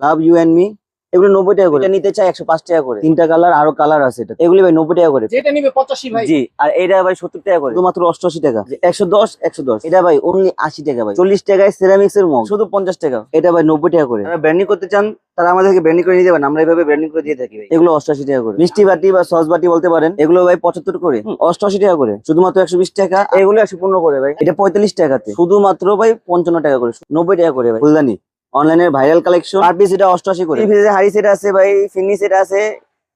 Love you and me, এগুলো 90 টাকা করে। এটা নিতে চাই 105 টাকা করে। তিনটা কালার, আরো কালার আছে এটা। এগুলি ভাই 90 টাকা করে। যেটা নিবে 85 ভাই। জি, আর এটা ভাই 70 টাকা করে। শুধুমাত্র 88 টাকা। 110 এটা ভাই অনলি 80 টাকা ভাই। 40 টাকায় সিরামিক্স এর মগ শুধু 50 টাকা। এটা ভাই 90 টাকা করে। যারা ব্র্যান্ডিং করতে চান তারা আমাদেরকে ব্র্যান্ডিং করে নিতে পারেন, আমরা এইভাবে ব্র্যান্ডিং করে দিয়ে থাকি ভাই। এগুলো 88 টাকা করে। মিষ্টি বাটি বা সস বাটি বলতে পারেন, এগুলো ভাই 75 করে। 88 টাকা করে। শুধুমাত্র 120 টাকা। এগুলো 115 করে ভাই। এটা 45 টাকাতে। শুধুমাত্র ভাই 55 টাকা করে। 90 টাকা করে ভাই। ফুলদানি অনলাইনের ভাইরাল কালেকশন। পার পিস এটা 88 করে। হাড়ি সেট আছে ভাই, ফিনি সেট আছে,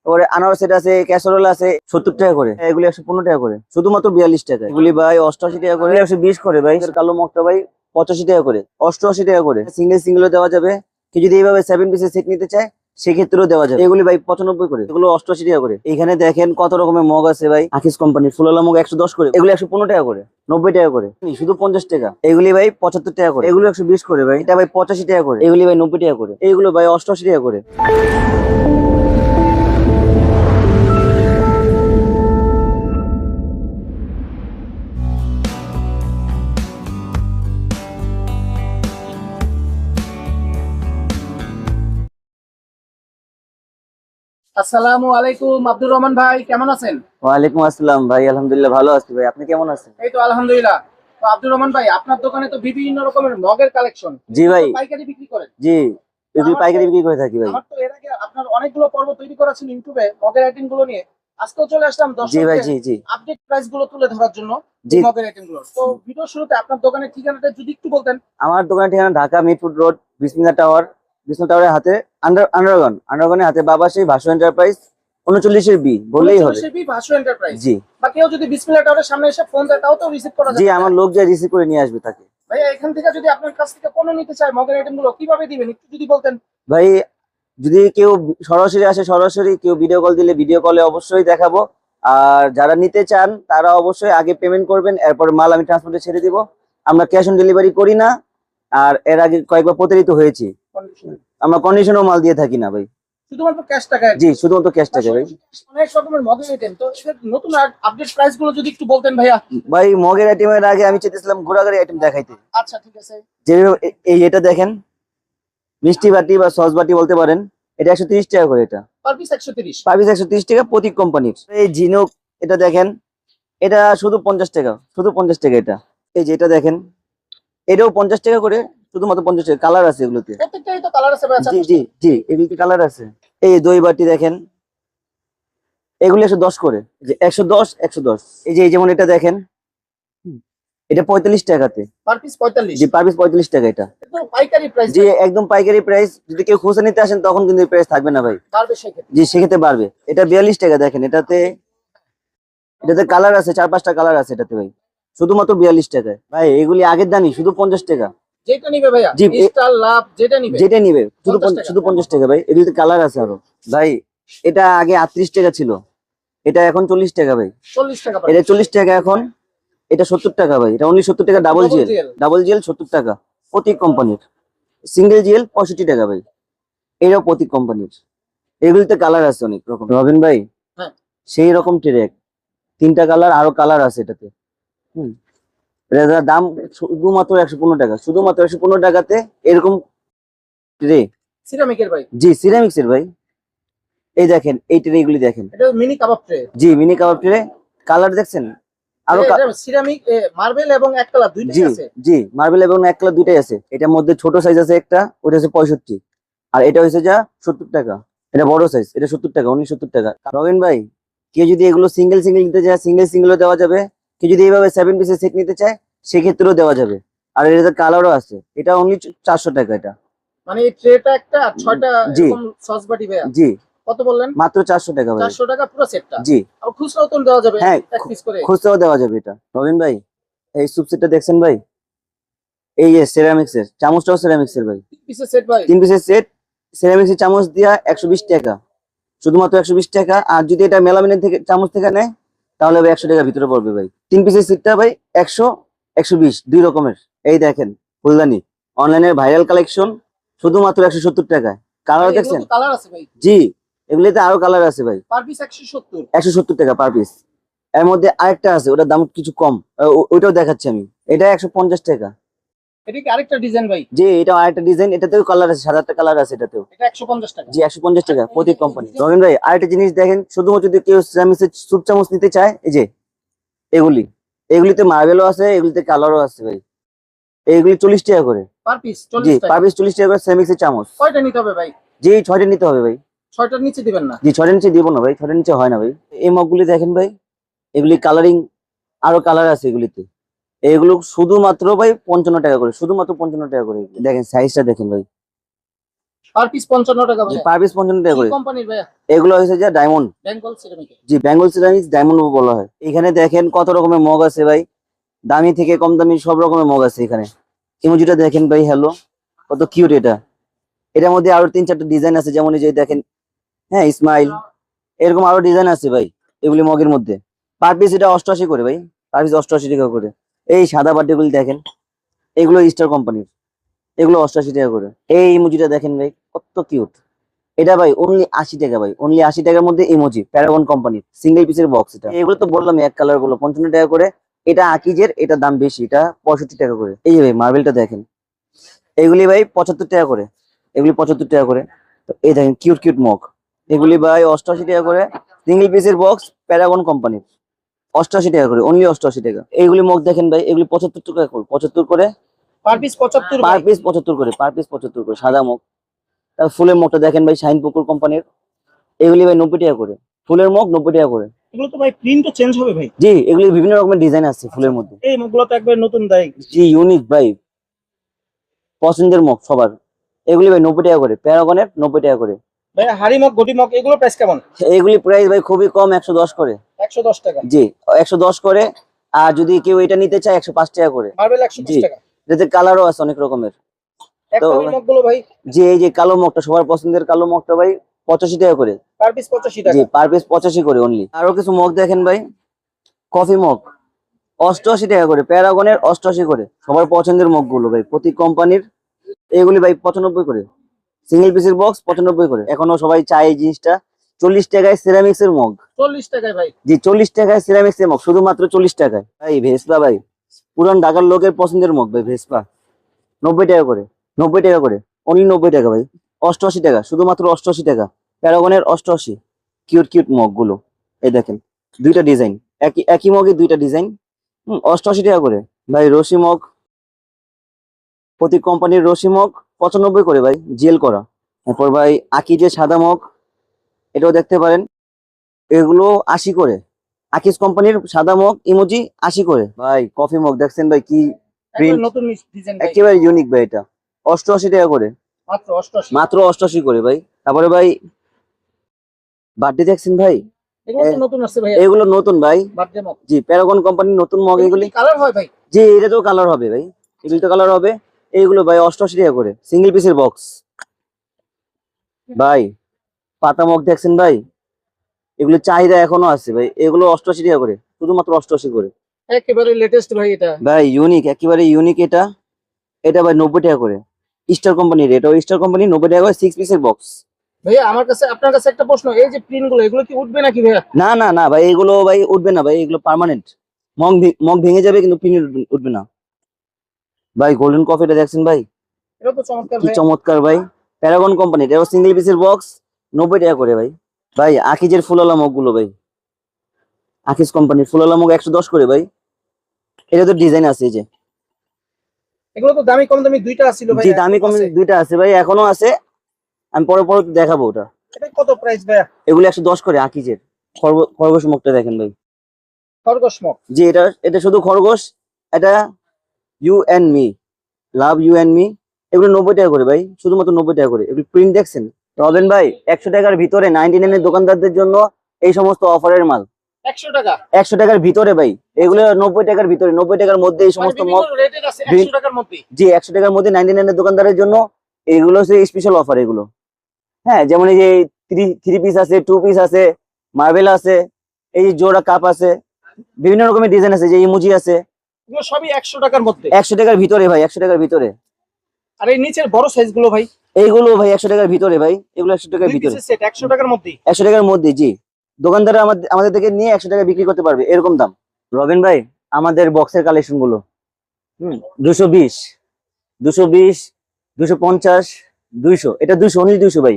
ওরে আনারস সেট আছে, ক্যাসারোল আছে 70 টাকা করে। এগুলি 115 টাকা করে। শুধুমাত্র 42 টাকা। এগুলি ভাই 88 টাকা করে। 120 করে ভাই। কালো মগটা ভাই 85 টাকা করে। 88 টাকা করে। সিঙ্গেল সিঙ্গেলও দেওয়া যাবে। কেউ যদি এইভাবে 7 পিসের সেট নিতে চায় সেক্ষেত্রেও দেওয়া যাবে। এগুলি ভাই 95 করে। এগুলো 88 টাকা করে। এখানে দেখেন কত রকমের মগ আছে ভাই। আকিস কোম্পানির ফুলালা মগ 110 করে। এগুলো 115 টাকা করে। 90 টাকা করে। শুধু 50 টাকা। এগুলি ভাই 75 টাকা করে। এগুলো 120 করে ভাই। এটা ভাই 85 টাকা করে। এগুলি ভাই 90 টাকা করে। এগুলো ভাই 88 টাকা করে। আসসালামু আলাইকুম আব্দুর রহমান ভাই, কেমন আছেন? ওয়ালাইকুম আসসালাম ভাই, আলহামদুলিল্লাহ ভালো আছি ভাই। আপনি কেমন আছেন? এই তো আলহামদুলিল্লাহ। তো আব্দুর রহমান ভাই, আপনার দোকানে তো বিভিন্ন রকমের মগের কালেকশন। জি ভাই। পাইকারি বিক্রি করেন? জি, এগুলি পাইকারি বিক্রি করে থাকি ভাই। আমার তো এর আগে আপনার অনেকগুলো পর্ব তৈরি করা ছিল ইউটিউবে মগের আইটেম গুলো নিয়ে। আজকেও চলে আসলাম জি ভাই। দর্শকদের জি জি আপডেট প্রাইস গুলো তুলে ধরার জন্য জি। এই মগের আইটেম গুলো। তো ভিডিও শুরুতে আপনার দোকানের ঠিকানাটা যদি একটু বলতেন। আমার দোকানের ঠিকানা ঢাকা মিরপুর রোড, বিসমিল্লাহ টাওয়ার। বিসমিল্লাহ টাওয়ারের হাতে আন্ডারগ্রাউন্ডের হাতে বাবা সেই ভাসু এন্টারপ্রাইজ 39 বি বললেই হবে। 39 বি ভাসু এন্টারপ্রাইজ। জি। বা কেউ যদি বিসমিল্লাহ টাওয়ারের সামনে এসে ফোন দেয় তাও তো রিসিভ করা যাবে? জি, আমার লোক যা রিসিভ করে নিয়ে আসবে তাকে। ভাই এখান থেকে যদি আপনার কাছ থেকে পণ্য নিতে চায় মগের আইটেম গুলো কিভাবে দিবেন একটু যদি বলতেন। ভাই যদি কেউ সরাসরি আসে সরাসরি, কেউ ভিডিও কল দিলে ভিডিও কলে অবশ্যই দেখাবো। আর যারা নিতে চান তারা অবশ্যই আগে পেমেন্ট করবেন, এরপর মাল আমি ট্রান্সপোর্টে ছেড়ে দিব। আমরা ক্যাশ অন ডেলিভারি করি না। আর এর আগে কয়েকবার প্রতারিত হয়েছি। আমরা কন্ডিশনও মাল দিয়ে থাকি না ভাই। শুধুমাত্র ক্যাশ টাকা? জি, শুধুমাত্র ক্যাশ টাকা ভাই। অনেক রকমের মগের আইটেম, তো এর নতুন আপডেট প্রাইস গুলো যদি একটু বলতেন ভাইয়া। ভাই মগের আইটেমের আগে আমি চেয়েছিলাম ঘোরাঘুরি আইটেম দেখাইতে। আচ্ছা ঠিক আছে। যে এই এটা দেখেন, মিষ্টি বাটি বা সস বাটি বলতে পারেন। এটা 130 টাকা করে। এটা পার পিস 130? পার পিস 130 টাকা প্রতি কোম্পানির। এই ঝিনুক এটা দেখেন, এটা শুধু 50 টাকা। শুধু 50 টাকা এটা। এই যে এটা দেখেন, এটাও 50 টাকা করে। শুধুমাত্র 50 টাকা। কালার আছে এগুলোতে। প্রত্যেকটাই তো কালার আছে ভাই? জি জি জি, এগুলোতে কালার আছে। এই দই বাটি দেখেন, এগুলো 110 করে। যে 110। এই যেমন এটা দেখেন, এটা 45 টাকাতে। Per piece 45? জি, পার পিস 45 টাকা। এটা একদম পাইকারি প্রাইস? জি, একদম পাইকারি প্রাইস। যদি কেউ খুচরা নিতে আসেন তখন কিন্তু এই প্রাইস থাকবে না ভাই। বাড়বে সেক্ষেত্রে? জি, সেক্ষেত্রে বাড়বে। এটা 42 টাকা। দেখেন এটাতে কালার আছে, 4-5টা কালার আছে এটাতে ভাই। শুধুমাত্র 42 টাকায় ভাই। এগুলি আগের দামই, শুধু 50 টাকা। যেটা নিবে ভাইয়া, জি, স্টার লাভ যেটা নিবে যেটা নিবে শুধু 50 টাকা। শুধু 50 টাকা ভাই। এগুলিতে কালার আছে আরো ভাই। এটা আগে 38 টাকা ছিল, এটা এখন 40 টাকা ভাই। 40 টাকা? এটা 40 টাকা এখন। এটা 70 টাকা ভাই। এটা অনলি 70 টাকা। ডাবল জিএল 70 টাকা প্রতি কোম্পানির। সিঙ্গেল জিএল 65 টাকা ভাই। এটাও প্রতি কোম্পানির। এগুলিতে কালার আছে অনেক রকম। রবিন ভাই, হ্যাঁ সেই রকম ট্রেক 3টা কালার, আরো কালার আছে এটাতে। এটার দাম শুধুমাত্র 115 টাকা। শুধুমাত্র 115 টাকাতে এরকম ট্রে। সিরামিকের ভাই? জি, সিরামিক্স এর ভাই। এই দেখেন এই ট্রে গুলি দেখেন। এটা মিনি কাবাব ট্রে? জি, মিনি কাবাব ট্রে। কালার দেখছেন? আরো সিরামিক মার্বেল এবং এক কালার দুইটাই আছে? জি, মার্বেল এবং এক কালার দুইটাই আছে। এটার মধ্যে ছোট সাইজ আছে একটা, ওটা হচ্ছে 65। আর এটা হচ্ছে যা 70 টাকা। এটা বড় সাইজ, এটা 70 টাকা, 70 টাকা। রবিন ভাই, কেউ যদি এগুলো সিঙ্গেল নিতে চায় সিঙ্গেলও দেওয়া যাবে। কেউ যদি এইভাবে 7 পিসের সেট নিতে চায় সেক্ষেত্রেও দেওয়া যাবে। আর এটাতে কালারও আছে। এটা অনলি 400 টাকা। এটা মানে এই ট্রেটা একটা আর 6টা এরকম সস বাটি ভাইয়া? জি। কত বললেন? মাত্র 400 টাকা ভাই। 400 টাকা পুরো সেটটা? জি। আর খুচরাও তো দেওয়া যাবে? হ্যাঁ, এক পিস করে খুচরাও দেওয়া যাবে এটা। রবিন ভাই, এই সুপ সেটটা দেখছেন ভাই? এই যে সেরামিক্স এর চামচটাও সেরামিক্স এর ভাই। 3 পিসের সেট ভাই? 3 পিসের সেট সেরামিক্স এর চামচ দিয়া 120 টাকা। শুধুমাত্র 120 টাকা। আর যদি এটা মেলামিনের থেকে চামচ থেকে নেয় তাহলে ভাই 100 টাকার ভিতরে পড়বে ভাই। 3 পিসের সেটটা ভাই 100 120 দুই রকমের। এই দেখেন ফুলদানি অনলাইনের ভাইরাল কালেকশন শুধুমাত্র 170 টাকায়। কালার দেখছেন? কালার আছে ভাই? জি, এগুলিতে আরো কালার আছে ভাই। Per piece 170? 170 টাকা পার পিস। এর মধ্যে আরেকটা আছে, ওটার দাম কিছু কম, ওইটাও দেখাচ্ছি আমি। এটা 150 টাকা। এটা কি আরেকটা ডিজাইন ভাই? যে এটা আরেকটা ডিজাইন, এটাতেও কালার আছে, সাদা একটা কালার আছে এটাতেও। এটা 150 টাকা। জি 150 টাকা প্রতি কোম্পানি। রবিন ভাই আরেকটা জিনিস দেখেন, শুধুমাত্র যদি কেউ সিরামিক্সের স্যুপ চামচ নিতে চায়, এই যে এগুলি, এগুলিতে মার্বেলও আছে, এগুলিতে কালারও আছে ভাই। এইগুলি 40 টাকা করে পার পিস জি, 40 টাকা। পার পিস 40 টাকা করে সিরামিক্সের চামচ। কয়টা নিতে হবে ভাই? জি 6টা নিতে হবে ভাই। 6টার নিচে দিবেন না? জি 6টার নিচে দিব না ভাই, 6টার নিচে হয় না ভাই। এই মগগুলি দেখেন ভাই, এগুলি কালারিং, আরো কালার আছে এগুলিতে। এগুলো শুধুমাত্র ভাই 55 টাকা করে, শুধুমাত্র 55 টাকা করে। দেখেন সাইজটা দেখেন ভাই, পার পিস 55 টাকা ভাই। পার পিস 55 টাকা কি করে। কোম্পানির ভাই? এগুলো হচ্ছে যে ডায়মন্ড, বেঙ্গল সিরামিক। জি বেঙ্গল সিরামিক্স ডায়মন্ড বলা হয়। এখানে দেখেন কত রকমের মগ আছে ভাই, দামি থেকে কম দামি সব রকমের মগ আছে এখানে। ইমোজিটা দেখেন ভাই, হ্যালো, কত কিউট এটা। এটার মধ্যে আরো 3-4টা ডিজাইন আছে, যেমন এই যে দেখেন, হ্যাঁ স্মাইল, এরকম আরো ডিজাইন আছে ভাই এগুলি মগের মধ্যে। পার পিস এটা 88 করে ভাই, পার পিস 88 টাকা করে। এই সাদা বাটিগুলি দেখেন, এগুলো স্টার কোম্পানির, এগুলো 88 টাকা করে। এই ইমোজিটা দেখেন ভাই, কত কিউট। এটা ভাই অনলি 80 টাকা ভাই, অনলি 80 টাকার মধ্যে ইমোজি, প্যারাগন কোম্পানির সিঙ্গেল পিসের বক্স। এটা এগুলো তো বললাম এক কালার গুলো 55 টাকা করে। এটা আকিজের, এটা দাম বেশি, এটা 65 টাকা করে। এই যে ভাই মার্বেলটা দেখেন, এগুলি ভাই 75 টাকা করে, এগুলি 75 টাকা করে। তো এই দেখেন কিউট কিউট মগ, এগুলি ভাই 88 টাকা করে, সিঙ্গেল পিসের বক্স, প্যারাগন কোম্পানির, 88 টাকা করে, অনলি 88 টাকা। এইগুলি মগ দেখেন ভাই, এগুলি 75 টাকা করে, 75 করে পার পিস 75 পার ভাই। পিস, 75 করে পার পিস, 75 করে সাদা মগ। তারপর ফুলের মগটা দেখেন ভাই, শাইন পুকুর কোম্পানির, এগুলি ভাই 90 টাকা করে, ফুলের মগ 90 টাকা করে। এগুলো তো ভাই প্রিন্টও চেঞ্জ হবে ভাই। জি এগুলি বিভিন্ন রকমের ডিজাইন আছে ফুলের মধ্যে। এই মুখগুলো তো একবার নতুন দেয়। জি ইউনিক ভাই, পছন্দের মগ সবার। এগুলি ভাই 90 টাকা করে, প্যারাগনের 90 টাকা করে। ভাই হাড়ি মগ, গটি মগ, এগুলো প্রাইস কেমন? এগুলি প্রাইস ভাই খুবই কম, 110 করে। 110 টাকা। জি 110 করে। আর যদি কেউ এটা নিতে চায় 105 টাকা করে। মার্বেল 110 জি, টাকা। এটাতে কালারও আছে অনেক রকমের। একটা ওই মগগুলো ভাই যে এই যে কালো মগটা, সবার পছন্দের কালো মগটা ভাই 85 টাকা করে। পার পিস 85 জি টাকা। পার পিস 85 করে অনলি। আরো কিছু মগ দেখেন ভাই, কফি মগ 88 টাকা করে, প্যারাগনের 88 করে। সবার পছন্দের মগ গুলো ভাই, প্রতি কোম্পানির। এগুলি ভাই 95 করে, সিঙ্গেল পিসের বক্স 95 করে। এখনো সবাই চায় এই জিনিসটা। 40 টাকায় সিরামিক্স এর মগ। 40 টাকায় ভাই। জি 40 টাকায় সিরামিক্স এর মগ, শুধুমাত্র 40 টাকায় ভাই। ভেসপা ভাই, পুরান ঢাকার লোকের পছন্দের মগ ভাই, ভেসপা 90 টাকা করে, 90 টাকা করে, অনলি 90 টাকা ভাই। 88 টাকা, শুধুমাত্র 88 টাকা, প্যারাগনের 88। কিউট কিউট মগ গুলো, এই দেখেন দুইটা ডিজাইন, একই একই মগে দুইটা ডিজাইন, 88 টাকা করে ভাই। রশি মগ, প্রতি কোম্পানির রশি মগ 95 করে ভাই, জেল করা। তারপর ভাই আকিজের সাদা মগ, এটাও দেখতে পারেন, এগুলো 80 করে। আকিজ কোম্পানির সাদা মগ ইমোজি 80 করে ভাই। কফি মগ দেখছেন ভাই, কি একবার প্রিন্ট, নতুন ডিজাইন ভাই। একেবারে ইউনিক ভাই। এটা 88 টাকা করে, মাত্র 88। মাত্র 88 করে ভাই। তারপরে ভাই বার্থডে দেখছেন ভাই, এগুলো তো নতুন আসছে ভাই। এগুলো নতুন ভাই। Birthday mug. জি প্যারাগন কোম্পানির নতুন মগ এগুলি। কালার হয় ভাই? জি এটা তো কালার হবে ভাই, এগুলি তো কালার হবে। এইগুলো ভাই 88 টাকা করে, সিঙ্গেল পিসের বক্স ভাই। পাতা মগ দেখছেন ভাই, এগুলো চাহিদা এখনো আছে ভাই। এগুলো 88 টাকা করে, শুধুমাত্র 88 করে একেবারে লেটেস্ট ভাই এটা। ভাই, ইউনিক, একেবারে ইউনিক এটা। এটা ভাই 90 টাকা করে, স্টার কোম্পানির। এটাও স্টার কোম্পানি, 90 টাকা করে, 6 পিসের বক্স। ভাইয়া আমার কাছে, আপনার কাছে একটা প্রশ্ন, এই যে প্রিন্ট গুলো, এগুলো কি উঠবে নাকি ভাইয়া? না না না ভাই, এগুলো ভাই উঠবে না ভাই, এগুলো পার্মানেন্ট। মগ ভেঙে যাবে কিন্তু প্রিন্ট উঠবে না ভাই। গোল্ডেন কফিটা দেখছেন ভাই, এটা তো চমৎকার কি ভাই। চমৎকার ভাই। প্যারাগন কোম্পানির, এটাও সিঙ্গেল পিসের বক্স, 90 টাকা করে ভাই। ভাই আকিজের ফুলালা মগ গুলো ভাই, আকিজ কোম্পানির ফুলালা মগ 110 করে ভাই। এটা তো ডিজাইন আছে এই যে। এগুলো তো দামি কম দামি দুইটা ছিল ভাই। জি দামি কম দুইটা আছে ভাই, এখনো আছে। আমি পরে পরে দেখাবো ওটা। এটা কত প্রাইস ভাইয়া? এগুলো 110 করে আকিজের। খরগোশ মুখটা দেখেন ভাই। খরগোশ মগ। জি এটা, এটা শুধু খরগোশ। এটা you and me, love you and me. এগুলো 90 টাকা করে ভাই, শুধুমাত্র 90 টাকা করে। এগুলো প্রিন্ট দেখছেন রবেন ভাই, 100 টাকার ভিতরে 99 এর দোকানদারদের জন্য এই সমস্ত অফারের মাল। 100 টাকা? 100 টাকার ভিতরে ভাই, এগুলো 90 টাকার ভিতরে, 90 টাকার মধ্যে এই সমস্ত মগ। রেটের আছে 100 টাকার মধ্যে। জি 100 টাকার মধ্যে 99 এর দোকানদারের জন্য এগুলো হচ্ছে স্পেশাল অফার এগুলো। হ্যাঁ যেমন এই যে থ্রি পিস আছে, 2 পিস আছে, মার্বেল আছে, এই যে জোড়া কাপ আছে, বিভিন্ন রকমের ডিজাইন আছে, যে ইমোজি আছে। এগুলো সবই 100 টাকার মধ্যে। 100 টাকার ভিতরে ভাই, 100 টাকার ভিতরে। আর এই নিচের বড় সাইজ গুলো ভাই? এইগুলো ভাই 100 টাকার ভিতরে ভাই, এগুলো 100 টাকার ভিতরে, সেট 100 টাকার মধ্যে। 100 টাকার মধ্যে। জি দোকানদাররা আমাদের থেকে নিয়ে 100 টাকা বিক্রি করতে পারবে, এরকম দাম। রবিন ভাই আমাদের বক্সের কালেকশন গুলো 220, 220, 250, 200, এটা 200, অনলি 200 ভাই।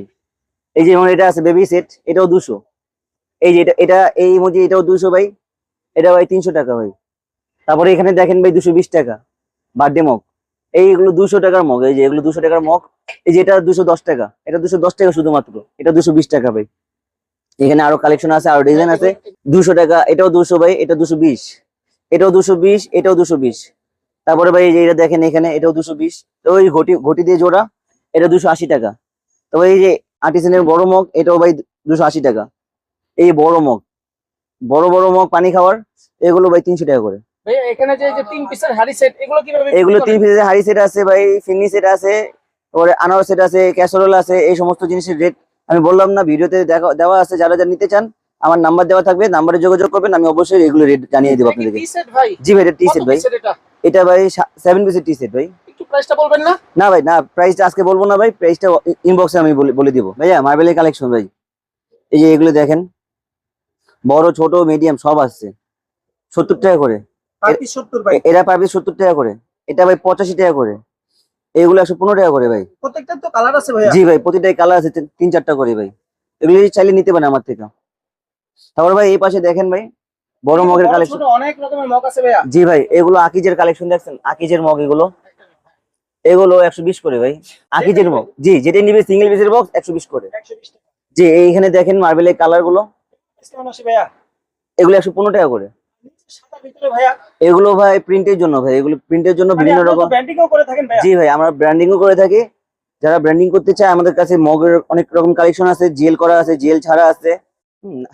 এই যে যেমন এটা আছে বেবি সেট, এটাও 200। এই যে এটা এই ইমোজি, এটাও 200 ভাই। এটা ভাই 300 টাকা ভাই। তারপরে এখানে দেখেন ভাই 220 টাকা বার্থডে মগ। এইগুলো 200 টাকার মগ, এই যে এগুলো 200 টাকার মগ। এই যে এটা 210 টাকা, এটা 210 টাকা শুধুমাত্র, এটা 220 টাকা ভাই। এখানে আরো কালেকশন আছে, আরো ডিজাইন আছে। 200 টাকা, এটাও 200 ভাই, এটা 220, এটাও 220, এটাও 220। তারপরে ভাই এই যে এটা দেখেন এখানে, এটাও 220। তো ওই ঘটি ঘটি দিয়ে জোড়া, এটা 280 টাকা। তো এই যে আর্টিসানের বড় মগ, এটাও ভাই 280 টাকা। এই বড় মগ, বড় বড় মগ পানি খাওয়ার, এগুলো ভাই 300 টাকা করে। ভাইয়া এখানে যে 3 পিসের হাড়ি সেট, এগুলো কিভাবে এগুলো বিক্রি 3 করেন? পিসের হাড়ি সেট আছে ভাই, ফিন্নি সেট আছে, তারপরে আনার সেট আছে, ক্যাসারোল আছে। এই সমস্ত জিনিসের রেট আমি বললাম না, ভিডিওতে দেওয়া আছে। যারা যারা নিতে চান আমার নাম্বার দেওয়া থাকবে, নাম্বারে যোগাযোগ করবেন, আমি অবশ্যই এগুলো রেট জানিয়ে দেবো এটা কি আপনাদেরকে। টি সেট ভাই? জি ভাই, এটা টি কত সেট ভাই। পিসের এটা? এটা ভাই 7 পিসের টি সেট ভাই। একটু প্রাইসটা বলবেন না? না ভাই না, প্রাইসটা আজকে বলবো না ভাই, প্রাইসটা ইনবক্সে আমি বলে দিব ভাইয়া। মার্বেলের কালেকশন ভাই, এই যে এগুলো দেখেন, বড় ছোট মিডিয়াম সব আসছে। 70 টাকা করে পার পিস 70 ভাই। এরা পাবে, 70 টাকা করে। এটা ভাই 85 টাকা করে। এগুলো 115 টাকা করে ভাই। প্রত্যেকটার তো কালার আছে ভাইয়া। জি ভাই, প্রতিটাই কালার আছে 3-4টা করে ভাই। এগুলো চাইলে নিতে পারেন আমার থেকে। তারপর ভাই এই পাশে দেখেন ভাই, বড় মগের বড় কালেকশন। ছোট অনেক রকমের মগ আছে ভাইয়া। জি ভাই, এগুলো আকিজের কালেকশন দেখছেন, আকিজের মগ এগুলো। এগুলো 120 করে ভাই, আকিজের মগ। জি, যেটা নিবে সিঙ্গেল পিসের বক্স 120 করে। 120 টাকা। জি, এইখানে দেখেন মার্বেলের কালার গুলো, কেমন আছে ভাইয়া? এগুলো 115 টাকা করে। সাদা ভিতরে ভাইয়া। এগুলো ভাই প্রিন্টের জন্য ভাই, এগুলো প্রিন্টের জন্য মানে বিভিন্ন আপনারা রকম। তো ব্র্যান্ডিংও করে থাকেন ভাইয়া। জি ভাই, আমরা ব্র্যান্ডিংও করে থাকি। যারা ব্র্যান্ডিং করতে চায় আমাদের কাছে মগের অনেক রকম কালেকশন আছে, জেল করা আছে, জেল ছাড়া আছে,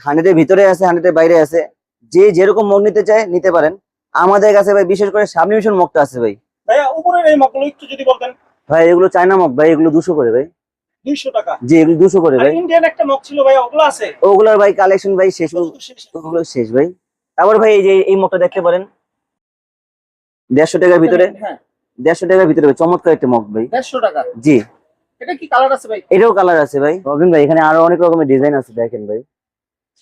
100 এর ভিতরে আছে, 100 এর বাইরে আছে। যে যেরকম মগ নিতে চায় নিতে পারেন। আমাদের কাছে ভাই বিশেষ করে সাবলিমেশন মগটা আছে ভাই। ভাইয়া উপরের এই মগগুলো একটু যদি বলতেন। ভাই এগুলো চায়না মগ ভাই, এগুলো 200 করে ভাই। 200 টাকা। জি, এগুলো 200 করে আর ভাই। ইন্ডিয়ান একটা মগ ছিল ভাইয়া, ওগুলো আছে? ওগুলোর ভাই কালেকশন ভাই শেষ, ওগুলো শেষ। ওগুলো শেষ ভাই। তারপর ভাই এই যে এই মগটা দেখতে পারেন, 150 টাকার ভিতরে, হ্যাঁ 150 টাকার ভিতরে ভাই, চমৎকার একটা মগ ভাই। 150 টাকা। জি, এটা কি কালার আছে ভাই? এটাও কালার আছে ভাই। রবিন ভাই এখানে আরো অনেক রকমের ডিজাইন আছে, দেখেন ভাই।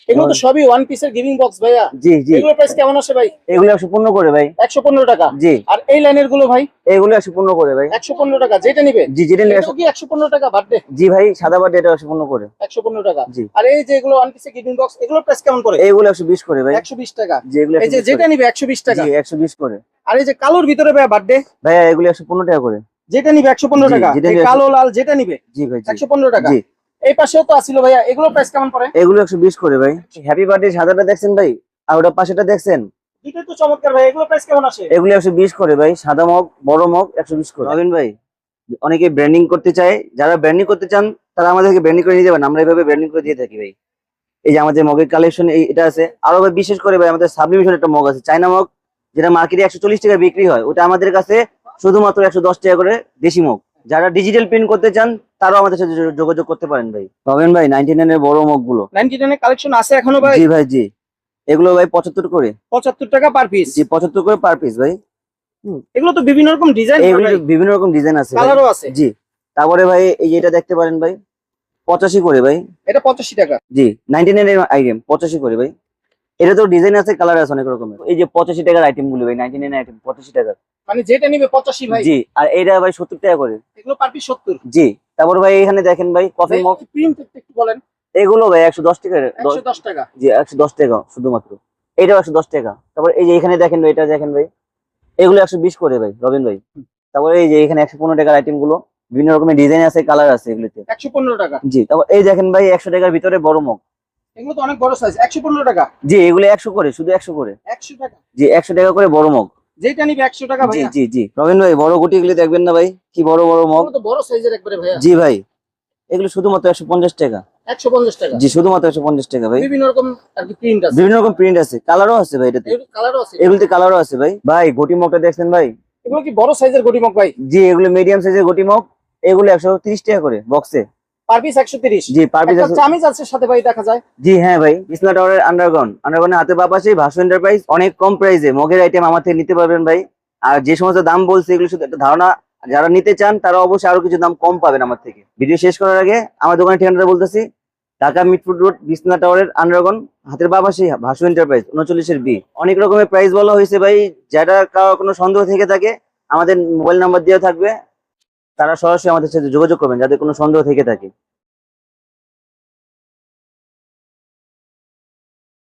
এগুলো তো সবই ওয়ান পিসের গিভিং বক্স ভাইয়া। জি জি, এগুলোর প্রাইস কেমন আছে ভাই? এগুলো 115 করে ভাই। 115 টাকা। জি, আর এই লাইনের গুলো ভাই? এগুলো 115 করে ভাই। 115 টাকা যেটা নিবে। জি, যেটা নিয়ে এটাও কি 115 টাকা বার্থডে? জি ভাই, সাদা বাটি এটা 115 করে। 115 টাকা। জি। আর এই যে এগুলো ওয়ান পিসের গিভিং বক্স, এগুলোর প্রাইস কেমন করে? এগুলো 120 করে ভাই। 120 টাকা। জি, এগুলো এই যে 120 যেটা করে। নিবে 120 টাকা। জি, 120 করে। আর এই যে কালোর ভিতরে ভাইয়া বার্থডে, ভাইয়া এগুলো 115 টাকা করে। যেটা নিবে 115 জি, টাকা। যেটা এই নিবে কালো লাল যেটা নিবে জি ভাই, জি 115 টাকা। জি, এই পাশেও তো আছিল ভাইয়া, এগুলোর প্রাইস কেমন পড়ে? এগুলো 120 করে ভাই। হ্যাপি বার্থডে সাদাটা দেখছেন ভাই, আর ওটা পাশেটা দেখছেন, দুটোই তো চমৎকার ভাই, এগুলোর প্রাইস কেমন আসে? এগুলো 120 করে ভাই। সাদা মগ, বড় মগ 120 করে। রবিন ভাই, অনেকে ব্র্যান্ডিং করতে চায়, যারা ব্র্যান্ডিং করতে চান তারা আমাদেরকে ব্র্যান্ডিং করে নিতে পারেন, আমরা এইভাবে ব্র্যান্ডিং করে দিয়ে থাকি ভাই। এই যে আমাদের মগের কালেকশন এটা আছে। আরো ভাই বিশেষ করে ভাই আমাদের সাবলিমেশন একটা মগ আছে, চায়না মগ, যেটা মার্কেটে 140 টাকা বিক্রি হয়, ওটা আমাদের কাছে শুধুমাত্র 110 টাকা করে দেশি মগ। যারা ডিজিটাল প্রিন্ট করতে চান তারাও আমাদের সাথে যোগাযোগ করতে পারেন ভাই। রবিন ভাই 99 এর বড় মগ গুলো। 99 কালেকশন আছে এখনো ভাই? জি ভাই, জি, এগুলো ভাই 75 করে। 75 টাকা পার পিস। জি, 75 করে পার পিস ভাই। এগুলো তো বিভিন্ন রকম ডিজাইন, এগুলো বিভিন্ন রকম ডিজাইন আছে ভাই। কালারও আছে। জি, তারপরে ভাই এই যে এটা দেখতে পারেন ভাই, 85 করে ভাই। এটা 85 টাকা। জি, 99 এর আইটেম 85 করে ভাই। এটা তো ডিজাইন আছে, কালার আছে অনেক রকমের। এই যে 85 টাকার আইটেম গুলো ভাই, 99 আইটেম 85 টাকা। মানে যেটা নিবে 85 ভাই। জি, আর এইটা ভাই 70 টাকা করে। এগুলো পার পিস 70। জি, তারপর ভাই এখানে দেখেন ভাই কফি মগ, প্রিন্ট একটু বলেন। এগুলো ভাই 110 টাকা। 110 টাকা। জি, 110 টাকা শুধুমাত্র। এটাও 110 টাকা। তারপর এই যে এখানে দেখেন ভাই, এটা দেখেন ভাই, এগুলো 120 করে ভাই রবিন ভাই। তারপরে এই যে এখানে 115 টাকার আইটেম গুলো, বিভিন্ন রকমের ডিজাইন আছে, কালার আছে এগুলোতে। 115 টাকা। জি, তারপর এই দেখেন ভাই 100 টাকার ভিতরে বড় মগ। এগুলো তো অনেক বড় সাইজ, 115 টাকা। জি, এগুলো 100 করে, শুধু 100 করে। 100 টাকা। জি, 100 টাকা করে বড় মগ। যেটা নিবে 100 টাকা জি ভাইয়া। জি জি, রবিন ভাই বড় গুটি গুলি দেখবেন না ভাই, কি বড় বড় মগ। এগুলো তো বড় সাইজের একবারে ভাইয়া। জি ভাই, এগুলো শুধুমাত্র 150 টাকা। 150 টাকা। জি, শুধুমাত্র 150 টাকা ভাই। বিভিন্ন রকম আর কি প্রিন্ট আছে। বিভিন্ন রকম প্রিন্ট আছে, কালারও আছে ভাই এটাতে। এগুলো কালারও আছে। এগুলোতে কালারও আছে ভাই। ভাই গুটি মগটা দেখছেন ভাই? এগুলো কি বড় সাইজের গটি মগ ভাই? জি, এগুলো মিডিয়াম সাইজের গুটি মগ। এগুলো 130 টাকা করে বক্সে। Per piece 130। জি, পার পিস। একটা চামিচ আছে সাথে ভাই, দেখা যায়। জি হ্যাঁ ভাই, বিসনা টাওয়ারের আন্ডারগ্রাউন্ডের হাতে বাপ আছে, ভাসু এন্টারপ্রাইজ। অনেক কম প্রাইসে মগের আইটেম আমার থেকে নিতে পারবেন ভাই। আর যে সমস্ত দাম বলছে এগুলো শুধু একটা ধারণা, যারা নিতে চান তারা অবশ্যই আরো কিছু দাম কম পাবেন আমার থেকে। ভিডিও শেষ করার আগে আমার দোকানের ঠিকানাটা বলতেছি, ঢাকা মিটফুড রোড, বিসনা টাওয়ারের আন্ডারগ্রাউন্ড, হাতের বাপ আছে ভাসু এন্টারপ্রাইজ, 39 বি। অনেক রকমের প্রাইস বলা হয়েছে ভাই, যারা কারো কোনো সন্দেহ থেকে থাকে আমাদের মোবাইল নাম্বার দেওয়া থাকবে, তারা সরাসরি আমাদের সাথে যোগাযোগ করবেন যাদের কোনো সন্দেহ থেকে থাকে।